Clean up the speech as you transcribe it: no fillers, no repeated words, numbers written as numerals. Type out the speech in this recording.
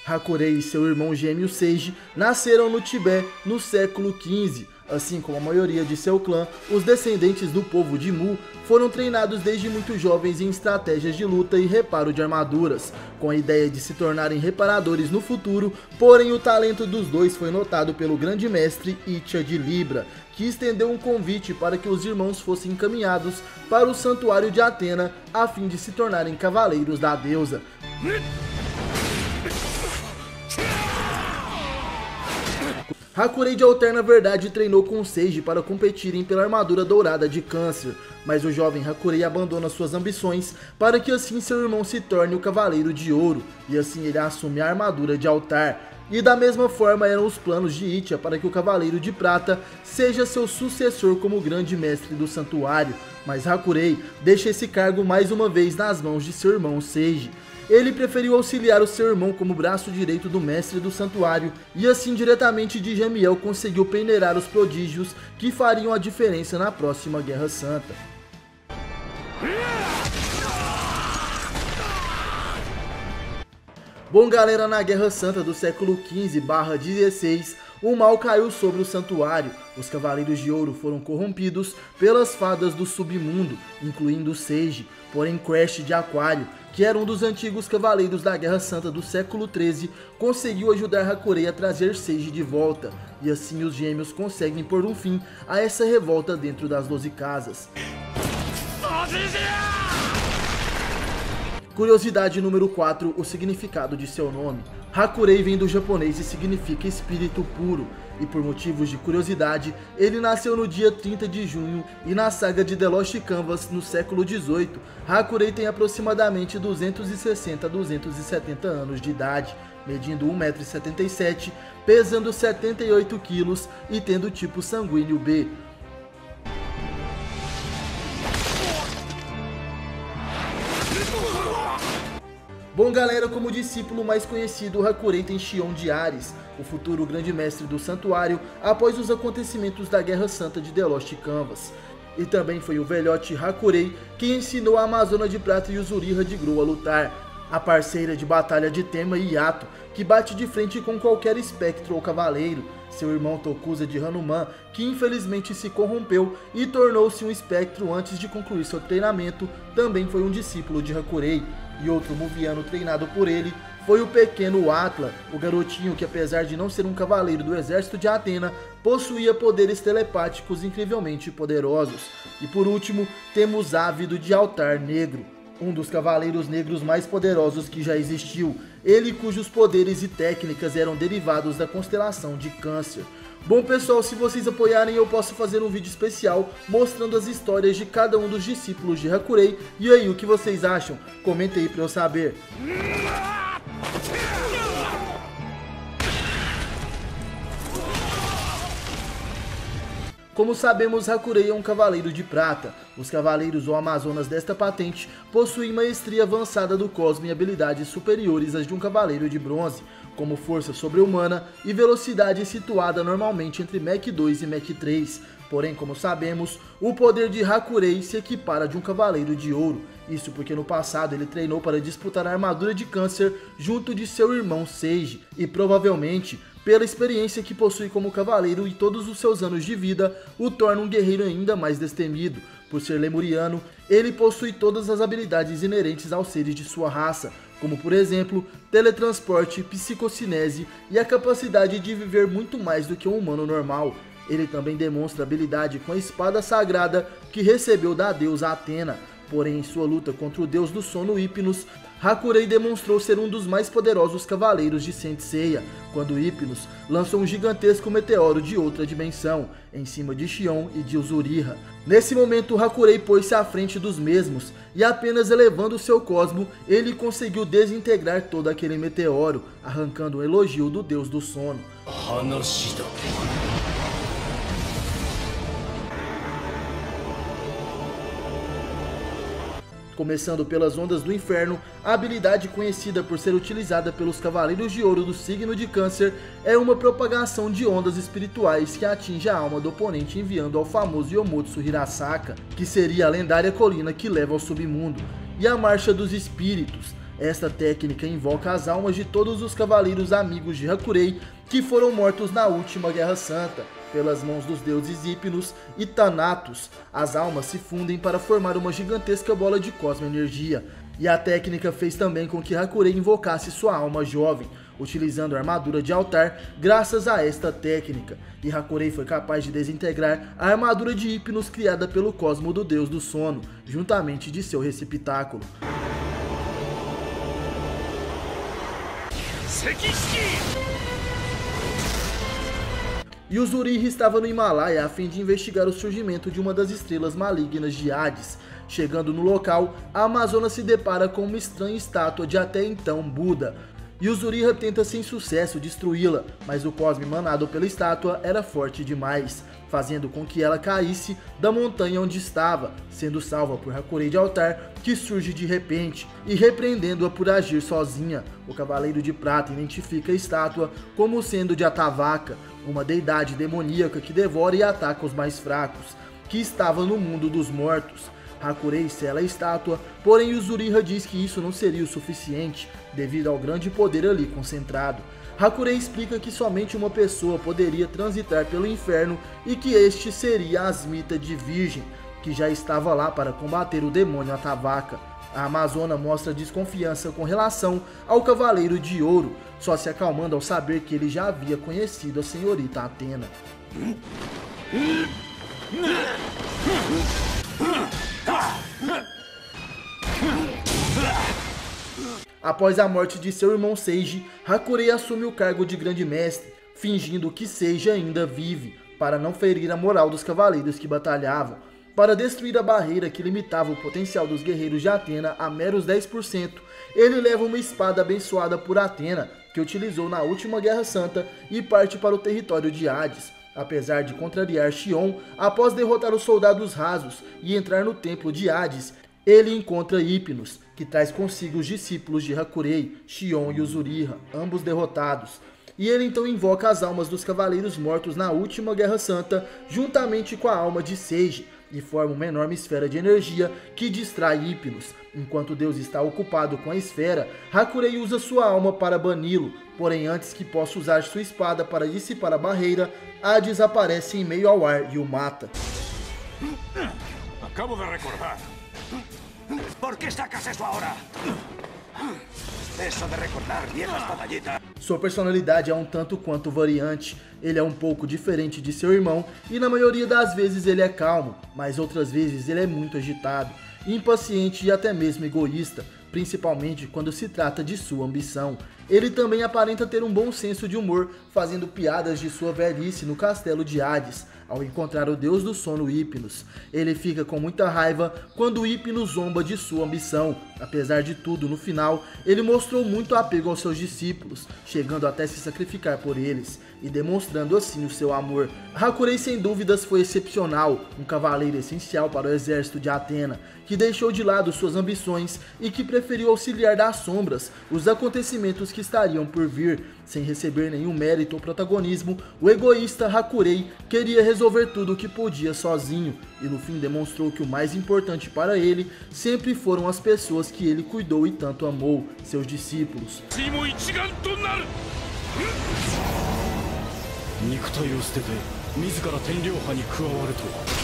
Hakurei e seu irmão gêmeo Seiji nasceram no Tibete no século XV. Assim como a maioria de seu clã, os descendentes do povo de Mu foram treinados desde muito jovens em estratégias de luta e reparo de armaduras, com a ideia de se tornarem reparadores no futuro, porém o talento dos dois foi notado pelo grande mestre Ichia de Libra, que estendeu um convite para que os irmãos fossem encaminhados para o santuário de Atena a fim de se tornarem cavaleiros da deusa. Hakurei de alterna verdade treinou com Seiji para competirem pela armadura dourada de Câncer, mas o jovem Hakurei abandona suas ambições para que assim seu irmão se torne o Cavaleiro de Ouro, e assim ele assume a armadura de Altar. E da mesma forma eram os planos de Ichia para que o Cavaleiro de Prata seja seu sucessor como grande mestre do santuário, mas Hakurei deixa esse cargo mais uma vez nas mãos de seu irmão Seiji. Ele preferiu auxiliar o seu irmão como braço direito do mestre do santuário, e assim diretamente de Jamiel conseguiu peneirar os prodígios que fariam a diferença na próxima Guerra Santa. Bom galera, na Guerra Santa do século XV/XVI, o mal caiu sobre o santuário. Os Cavaleiros de Ouro foram corrompidos pelas fadas do submundo, incluindo Seiji, porém Crash de Aquário, que era um dos antigos Cavaleiros da Guerra Santa do século XIII, conseguiu ajudar Hakurei a trazer Seiji de volta, e assim os gêmeos conseguem pôr um fim a essa revolta dentro das 12 casas. Curiosidade número 4, o significado de seu nome. Hakurei vem do japonês e significa espírito puro, e por motivos de curiosidade, ele nasceu no dia 30 de junho e na saga de The Lost Canvas no século XVIII, Hakurei tem aproximadamente 260 a 270 anos de idade, medindo 1,77 m, pesando 78 kg e tendo tipo sanguíneo B. Bom galera, como discípulo mais conhecido, Hakurei tem Xion de Ares, o futuro grande mestre do santuário após os acontecimentos da Guerra Santa de The Lost Canvas. E também foi o velhote Hakurei que ensinou a Amazona de Prata e Yuzuriha de Grou a lutar, a parceira de batalha de Tenma e Yato, que bate de frente com qualquer espectro ou cavaleiro, seu irmão Tokusa de Hanuman, que infelizmente se corrompeu e tornou-se um espectro antes de concluir seu treinamento, também foi um discípulo de Hakurei. E outro muviano treinado por ele foi o pequeno Atla, o garotinho que apesar de não ser um cavaleiro do exército de Atena, possuía poderes telepáticos incrivelmente poderosos. E por último, temos Ávido de Altar Negro, um dos cavaleiros negros mais poderosos que já existiu, ele cujos poderes e técnicas eram derivados da constelação de Câncer. Bom pessoal, se vocês apoiarem eu posso fazer um vídeo especial mostrando as histórias de cada um dos discípulos de Hakurei. E aí, o que vocês acham? Comenta aí pra eu saber. Como sabemos, Hakurei é um cavaleiro de prata. Os cavaleiros ou amazonas desta patente possuem maestria avançada do cosmo e habilidades superiores às de um cavaleiro de bronze, como força sobre-humana e velocidade situada normalmente entre Mach 2 e Mach 3. Porém, como sabemos, o poder de Hakurei se equipara de um cavaleiro de ouro. Isso porque no passado ele treinou para disputar a armadura de Câncer junto de seu irmão Seiji, e provavelmente, pela experiência que possui como cavaleiro e todos os seus anos de vida, o torna um guerreiro ainda mais destemido. Por ser lemuriano, ele possui todas as habilidades inerentes aos seres de sua raça, como por exemplo, teletransporte, psicocinese e a capacidade de viver muito mais do que um humano normal. Ele também demonstra habilidade com a espada sagrada que recebeu da deusa Atena. Porém, em sua luta contra o deus do sono Hypnos, Hakurei demonstrou ser um dos mais poderosos cavaleiros de Saint Seiya, quando Hypnos lançou um gigantesco meteoro de outra dimensão, em cima de Xion e de Yuzuriha. Nesse momento, Hakurei pôs-se à frente dos mesmos, e apenas elevando seu cosmo, ele conseguiu desintegrar todo aquele meteoro, arrancando um elogio do deus do sono. Começando pelas ondas do inferno, a habilidade conhecida por ser utilizada pelos Cavaleiros de Ouro do signo de Câncer é uma propagação de ondas espirituais que atinge a alma do oponente enviando ao famoso Yomotsu Hirasaka, que seria a lendária colina que leva ao submundo, e a Marcha dos Espíritos. Esta técnica invoca as almas de todos os cavaleiros amigos de Hakurei que foram mortos na última Guerra Santa, pelas mãos dos deuses Hypnos e Thanatos. As almas se fundem para formar uma gigantesca bola de cosmo-energia, e a técnica fez também com que Hakurei invocasse sua alma jovem, utilizando a armadura de altar graças a esta técnica, e Hakurei foi capaz de desintegrar a armadura de Hypnos criada pelo cosmo do deus do sono, juntamente de seu receptáculo. E Yuzuriha estava no Himalaia a fim de investigar o surgimento de uma das estrelas malignas de Hades. Chegando no local, a Amazona se depara com uma estranha estátua de até então Buda. Yuzuriha tenta sem sucesso destruí-la, mas o cosmo emanado pela estátua era forte demais, fazendo com que ela caísse da montanha onde estava, sendo salva por Hakurei de altar, que surge de repente, e repreendendo-a por agir sozinha. O Cavaleiro de Prata identifica a estátua como sendo de Atavaka, uma deidade demoníaca que devora e ataca os mais fracos, que estava no mundo dos mortos. Hakurei sela a estátua, porém Yuzuriha diz que isso não seria o suficiente, devido ao grande poder ali concentrado. Hakurei explica que somente uma pessoa poderia transitar pelo inferno e que este seria Asmita de Virgem, que já estava lá para combater o demônio Atavaka. A Amazona mostra desconfiança com relação ao Cavaleiro de Ouro, só se acalmando ao saber que ele já havia conhecido a senhorita Athena. Após a morte de seu irmão Seiji, Hakurei assume o cargo de Grande Mestre, fingindo que Seiji ainda vive, para não ferir a moral dos cavaleiros que batalhavam. Para destruir a barreira que limitava o potencial dos guerreiros de Athena a meros 10%, ele leva uma espada abençoada por Athena, que utilizou na última Guerra Santa, e parte para o território de Hades. Apesar de contrariar Xion, após derrotar os soldados rasos e entrar no templo de Hades, ele encontra Hypnos, que traz consigo os discípulos de Hakurei, Xion e Yuzuriha, ambos derrotados. E ele então invoca as almas dos cavaleiros mortos na última Guerra Santa, juntamente com a alma de Seiji, e forma uma enorme esfera de energia que distrai Hypnos. Enquanto Deus está ocupado com a esfera, Hakurei usa sua alma para bani-lo, porém antes que possa usar sua espada para dissipar a barreira, Hades aparece em meio ao ar e o mata. Acabo de recordar. ¿Por qué sacas eso ahora? Eso de recordar viejas batallitas. Sua personalidade é um tanto quanto variante. Ele é um pouco diferente de seu irmão e na maioria das vezes ele é calmo, mas outras vezes ele é muito agitado, impaciente e até mesmo egoísta, principalmente quando se trata de sua ambição. Ele também aparenta ter um bom senso de humor, fazendo piadas de sua velhice no castelo de Hades, ao encontrar o deus do sono Hypnos. Ele fica com muita raiva quando Hypnos zomba de sua ambição. Apesar de tudo, no final, ele mostrou muito apego aos seus discípulos, chegando até se sacrificar por eles, e demonstrando assim o seu amor. Hakurei sem dúvidas foi excepcional, um cavaleiro essencial para o exército de Athena, que deixou de lado suas ambições e que preferiu auxiliar das sombras os acontecimentos que estariam por vir. Sem receber nenhum mérito ou protagonismo, o egoísta Hakurei queria resolver tudo o que podia sozinho, e no fim demonstrou que o mais importante para ele sempre foram as pessoas que ele cuidou e tanto amou, seus discípulos. 肉体を捨てて自ら天領派に加わるとは